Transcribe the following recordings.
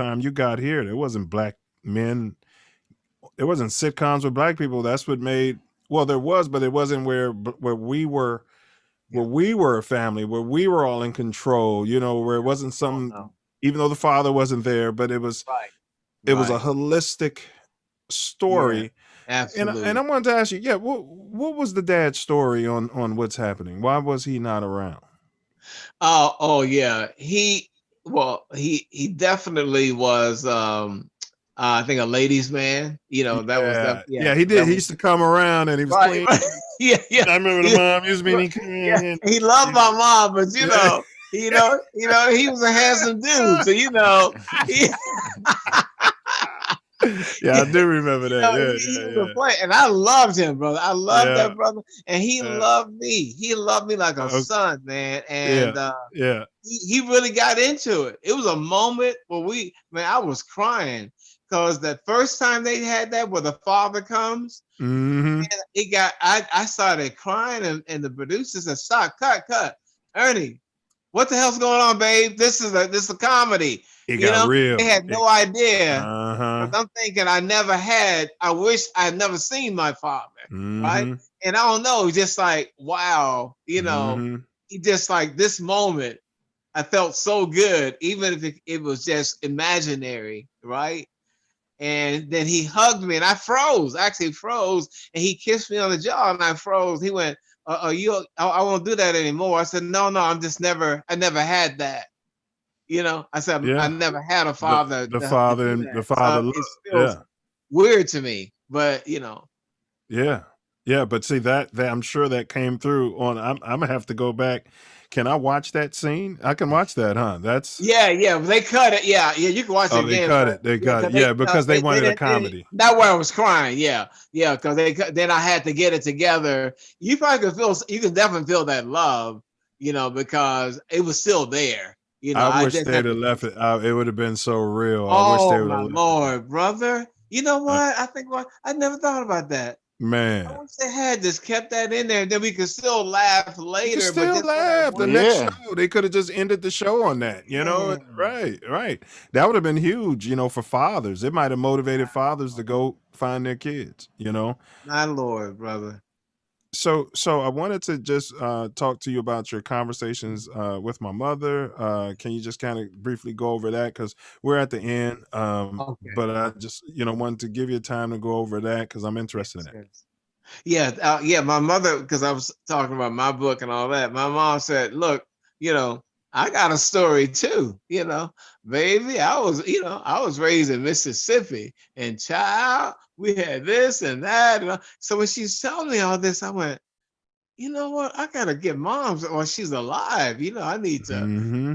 time you got here, there wasn't black men. There wasn't sitcoms with black people. That's what made. Well, there was, but it wasn't where we were. Where we were a family, where we were all in control. You know, where it wasn't Oh some. no. Even though the father wasn't there, but it was. Right. It was a Right. holistic Yeah. story. And I Absolutely. wanted to ask you, yeah, what was the dad's story on what's happening? Why was he not around? Oh yeah. He definitely was I think a ladies' man. That was Yeah, yeah, yeah, he did. that He was used to come around and he was right, clean. right. Yeah, yeah. I remember the Yeah, mom used me and he came yeah. in. He loved my mom, but Yeah. he was a handsome dude. So he Yeah, I do remember that. he was a player, and I loved him, brother. I loved Yeah, that brother, and he yeah, loved me. He loved me like a yeah, son, man. yeah, And yeah. he really got into it. It was a moment where I was crying because that first time they had that where the father comes, Mm-hmm. and I started crying, and the producer said, "Stop, cut, Ernie, what the hell's going on, babe? This is a comedy." It You got know, they real. had no idea. Uh-huh. Because I'm thinking I wish I'd never seen my father, right? Mm-hmm. And I don't know, just like, wow, Mm-hmm. he just like this moment, I felt so good, even if it was just imaginary, right? And then he hugged me and I froze, actually froze, and he kissed me on the jaw and I froze. He went, I won't do that anymore. I said, no, I never had that. I said, I Yeah. never had a The father the to father do and the that. father So love. it feels Yeah. weird to me, but Yeah. Yeah, but see that I'm sure that came through on I'm gonna have to go back. Can I watch that scene? I can watch that, huh? That's yeah, they cut it. Yeah, you can watch it oh, they again, cut but it. They yeah, cut it. because Yeah, because they they wanted a comedy. that's where I was crying. Yeah, because then I had to get it together. You probably you can definitely feel that love, because it was still there. I I wish just they'd had have to. left it out. It would have been so real. I wish they Oh would have my left it there. lord, brother! You know what? I think I never thought about that. I Man. wish they had just kept that in there, and then we could still laugh You could later. But still just for that laugh. The one, next Yeah. show, they could have just ended the show on that, you know? man, Right, right. That would have been huge, for fathers. It might have motivated fathers to go find their kids. my lord, brother. So I wanted to just talk to you about your conversations with my mother. Can you just kind of briefly go over that? Because we're at the end. Okay. But I just, wanted to give you time to go over that because I'm interested in Yes, it. yes. Yeah, yeah. My mother, because I was talking about my book and all that. My mom said, "Look, you know, I got a story too. Baby, I was raised in Mississippi, and child, we had this and that." So when she's telling me all this, I went, "You know what? I gotta get mom's, or she's alive. I need to Mm-hmm.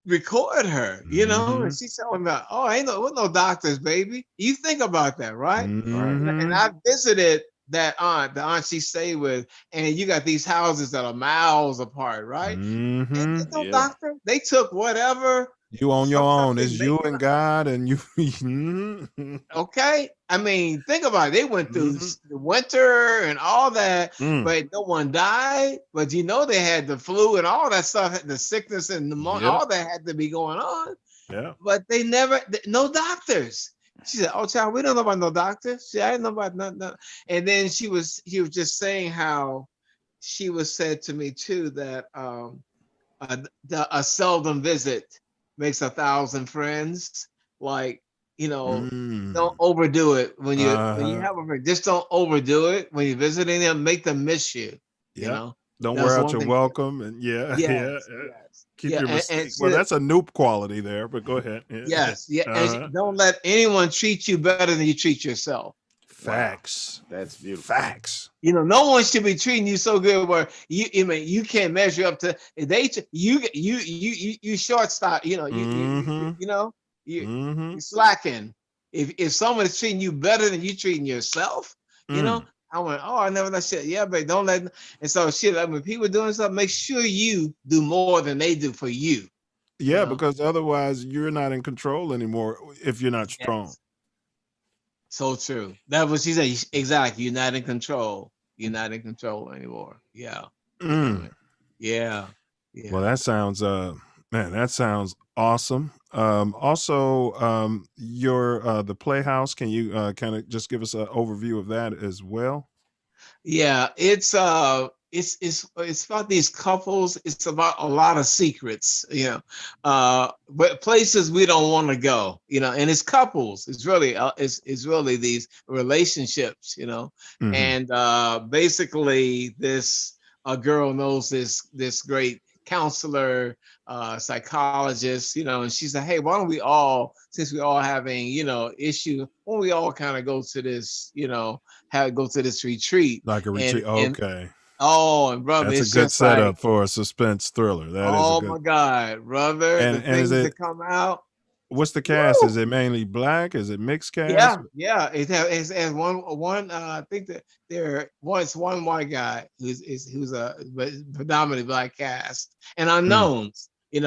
record her. And Mm-hmm. she's telling me, oh, ain't no doctors, baby. You think about that, right?" Right. And Mm-hmm. I visited the aunt she stayed with, and you got these houses that are miles apart, right? And Mm-hmm. there's no Yeah. doctor. They took whatever. You on your Sometimes own. they It's make you it and God and you. Mhm. okay. I mean, think about it. They went through Mhm. the winter and all that, Mm. but no one died. But they had the flu and all that stuff, the sickness and Yep. all that had to be going on. Yeah. But they never, no doctors. She said, "Oh, child, we don't know about no doctors." I didn't know about no. And then he was just saying how she was said to me too that a seldom visit makes 1,000 friends. Like, don't Mm. overdo it when you Uh-huh. have a friend. Just don't overdo it when you're visiting them. Make them miss you. You Yep. know, Don't wear that's out one your thing. welcome and yeah, yeah. Yes, yes, Keep yeah, your and mistake. Well, that's a Noop quality there, but go ahead. Yeah. yes, yeah, and Uh-huh. don't let anyone treat you better than you treat yourself. Wow. Facts. That's beautiful. Facts. No one should be treating you so good where you can't measure up to they you shortstop. Mm-hmm. You Mm-hmm. you slacking. If someone is treating you better than you treating yourself, you know. Mm. I went, oh, I never that shit. Yeah, but don't let. And so shit. Like when people doing something, make sure you do more than they do for you. You Yeah, know. because otherwise you're not in control anymore if you're not strong. Yes. So true. That was she said. Exactly. You're not in control. You're not in control anymore. Yeah. Mm. Yeah. Well, Yeah. that sounds Man, that sounds awesome. Also, your the Playhouse. Can you kind of just give us an overview of that as well? Yeah, it's about these couples. It's about a lot of secrets, but places we don't want to go, and it's couples. It's really it's really these relationships, Hmm. and basically this a girl knows this great counselor, psychologist, and she said, hey, why don't we all, since we all having issue, why don't we all kind of go to this, go to this retreat. Like a and retreat. and Okay, oh, and brother, that's a it's good just like, setup for a suspense thriller. That is a oh good. my God, brother, the And is things that it come out. what's the cast? Is Woo! it mainly black? Is it mixed cast? Yeah. It has one. I think that there was one white guy who's a predominantly black cast and Mm. unknowns. Hmm.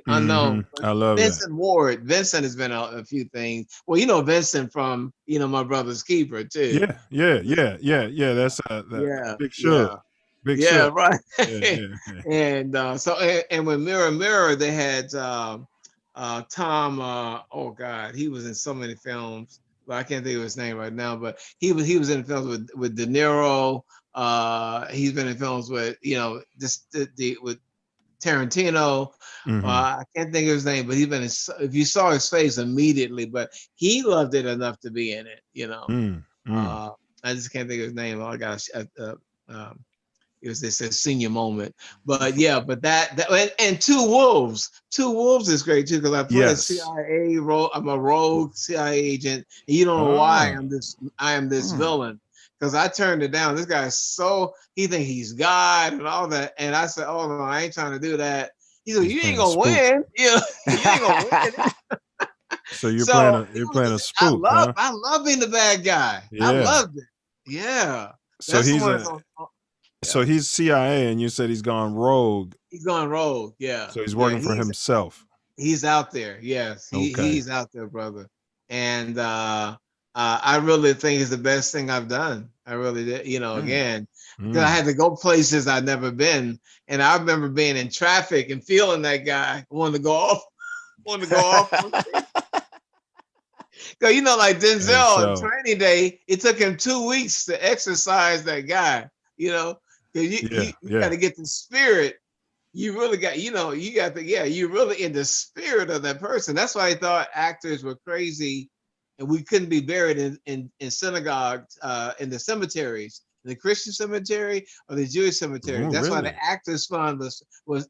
Unknown. But I love that. Vincent Ward. Vincent has been a few things. Well, Vincent from My Brother's Keeper too. Yeah, yeah, yeah, yeah, yeah. That's that Yeah, Big Suge. yeah. Big Yeah, Suge. right. Yeah, yeah, yeah. And and with Mirror, they had Tom. Oh God, he was in so many films, but I can't think of his name right now. But he was in films with De Niro. He's been in films with this with Tarantino. Hmm. I can't think of his name, but he's been in. If you saw his face immediately, but he loved it enough to be in it. Mm, mm. Uh, I just can't think of his name. Oh, I got it was this senior moment. But yeah, but that and Two Wolves is great too, because I play a Yes. CIA role. I'm a rogue CIA agent, and you don't know why Ah. I am this Hmm. villain. Because I turned it down. This guy's he think he's God and all that. And I said, oh no, I ain't trying to do that. He said, He's you ain't playing a gonna spook. win. You ain't gonna win. So you're playing So a you're playing a I spook, huh? love being the bad guy. I Yeah. loved it. Yeah. So That's the he's one that's a on. so Yeah. he's CIA, and you said he's gone rogue. He's gone rogue. Yeah. So he's Yeah. working for himself. He's out there. Yes. Okay. He's out there, brother. And I really think it's the best thing I've done. I really did, Mm. again, because I Mm. had to go places I'd never been. And I remember being in traffic and feeling that guy wanted to go off, wanted to go off. Because like And Denzel in so, Training Day, it took him 2 weeks to exercise that guy, because yeah, you got yeah. to get the spirit. You really got, you got the, yeah, you're really in the spirit of that person. That's why I thought actors were crazy and we couldn't be buried in synagogues, in the cemeteries, the Christian cemetery or the Jewish cemetery. Oh, That's why the really? Actors Fund was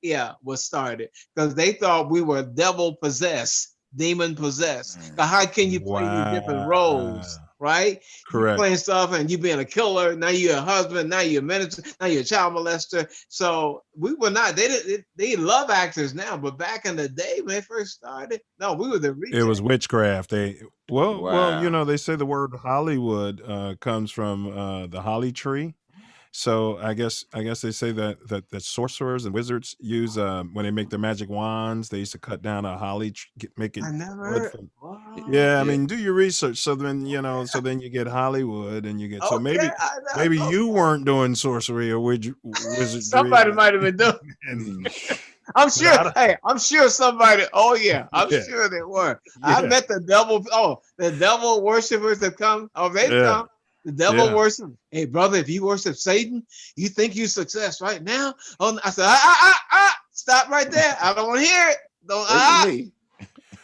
started, because they thought we were devil possessed, demon possessed. Mm. How can you play these different Wow. roles, right? You Correct. playing stuff and you being a killer. Now you're a husband. Now you're a minister. Now you're a child molester. So we were not. They love actors now, but back in the day when they first started, no, we were the It was reject. witchcraft. Wow. They say the word Hollywood comes from the holly tree. So I guess they say that sorcerers and wizards use when they make their magic wands, they used to cut down a make it I never wood heard. from. Wow. Yeah, I Yeah. mean, do your research. So then so then you get Hollywood, and you get so Okay, maybe you okay. weren't doing sorcery or wizardry. Somebody might have been doing. And, Mm. I'm but sure. I don't, Hey, I'm sure somebody. Oh yeah, I'm yeah, sure they were. I yeah, met the devil. Oh, the devil worshippers have come. Oh, they've yeah, come. The devil yeah. worship. Hey, brother, if you worship Satan, you think you success right now? Oh, I said, stop right there. I don't want to hear it. Don't Wait for me.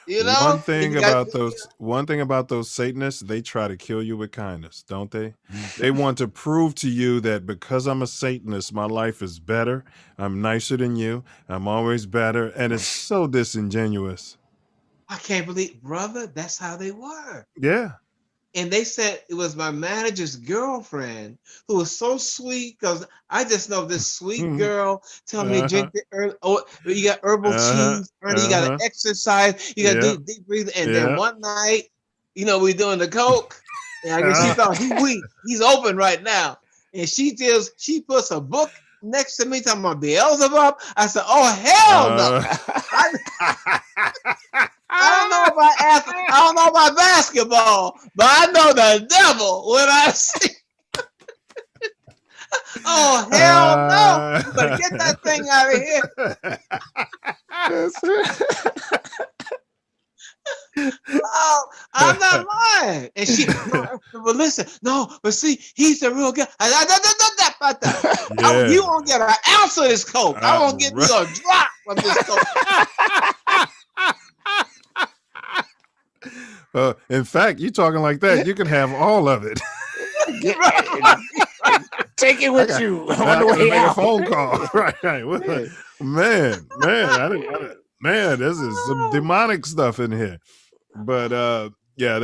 You got. One thing about those Satanists, they try to kill you with kindness, don't they? They want to prove to you that because I'm a Satanist, my life is better. I'm nicer than you. I'm always better. And it's so disingenuous. I can't believe, brother. That's how they were. Yeah. And they said it was my manager's girlfriend who was so sweet, because I just know this sweet Mhm. girl telling me to Uh-huh. drink you got herbal Uh-huh. teas, Ernie, you got to Uh-huh. exercise, you got to Yeah. do deep breathing. And then Yeah. one night, we doing the coke, and I guess she Uh-huh. thought he weak. He's open right now. And she puts a book next to me talking about Beelzebub. I said, oh, hell no. I don't know about basketball, but I know the devil when I see. Oh, hell no. You better get that thing out of here. Oh, I'm not lying. And she, but listen, no, but see, he's the real guy. You won't get an ounce of this coke. I won't give you a drop of this coke. In fact, you talking like that, you can have all of it. Take it with you. I gotta make a phone call. Right. Man, this is some demonic stuff in here. But yeah,